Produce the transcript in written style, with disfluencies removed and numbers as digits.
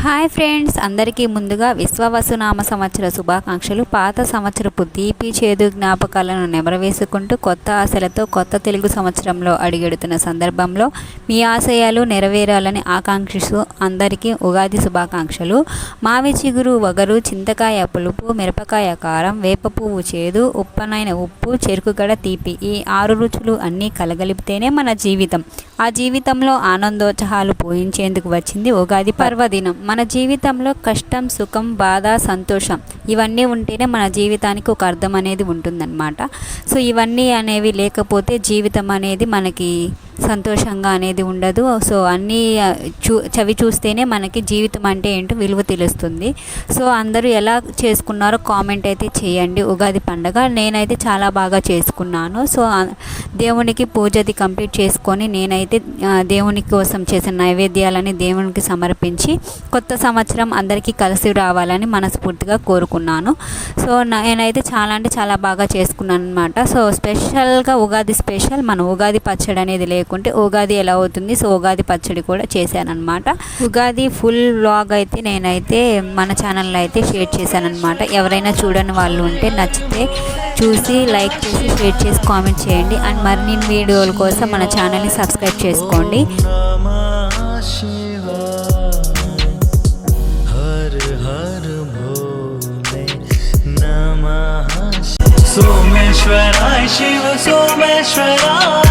Hi friends, అందరికీ ముందుగా విశ్వవసునామ సంవత్సర శుభాకాంక్షలు. పాత సంవత్సరపు తీపి చేదు జ్ఞాపకాలను నెమరవేసుకుంటూ కొత్త ఆశలతో కొత్త తెలుగు సంవత్సరంలో అడుగెడుతున్న సందర్భంలో మీ ఆశయాలు నెరవేరాలని ఆకాంక్షిస్తూ అందరికీ ఉగాది శుభాకాంక్షలు. మావి చిగురు వగరు, చింతకాయ పులుపు, మిరపకాయ కారం, వేప పువ్వు చేదు, ఉప్పనైన ఉప్పు, చెరుకుగడ తీపి, ఈ 6 రుచులు అన్నీ కలగలిపితేనే మన జీవితం. ఆ జీవితంలో ఆనందోత్సాహాలు పూజించేందుకు వచ్చింది ఉగాది పర్వదినం. మన జీవితంలో కష్టం, సుఖం, బాధ, సంతోషం ఇవన్నీ ఉంటేనే మన జీవితానికి ఒక అర్థం అనేది ఉంటుందన్నమాట. సో ఇవన్నీ అనేవి లేకపోతే జీవితం అనేది మనకి సంతోషంగా అనేది ఉండదు. సో అన్నీ చవి చూస్తేనే మనకి జీవితం అంటే ఏంటో విలువ తెలుస్తుంది. సో అందరూ ఎలా చేసుకున్నారో కామెంట్ అయితే చేయండి. ఉగాది పండుగ నేనైతే చాలా బాగా చేసుకున్నాను. సో దేవునికి పూజది కంప్లీట్ చేసుకొని నేనైతే దేవుని కోసం చేసిన నైవేద్యాలని దేవునికి సమర్పించి కొత్త సంవత్సరం అందరికీ కలిసి రావాలని మనస్ఫూర్తిగా కోరుకున్నాను. సో నేనైతే చాలా బాగా చేసుకున్నాను అనమాట. సో స్పెషల్గా ఉగాది స్పెషల్ మన ఉగాది పచ్చడి అనేది లేకుంటే ఉగాది ఎలా అవుతుంది. సో ఉగాది పచ్చడి కూడా చేశానన్నమాట. ఉగాది ఫుల్ వ్లాగ్ అయితే నేనైతే మన ఛానల్లో అయితే షేర్ చేశానన్నమాట. ఎవరైనా చూడని వాళ్ళు ఉంటే నచ్చితే చూసి లైక్ చేసి షేర్ చేసి కామెంట్ చేయండి. అండ్ మరిన్ని వీడియోల కోసం మన ఛానల్ని సబ్స్క్రైబ్ చేసుకోండి. सोमेश्वराय शिव सोमेश्वराय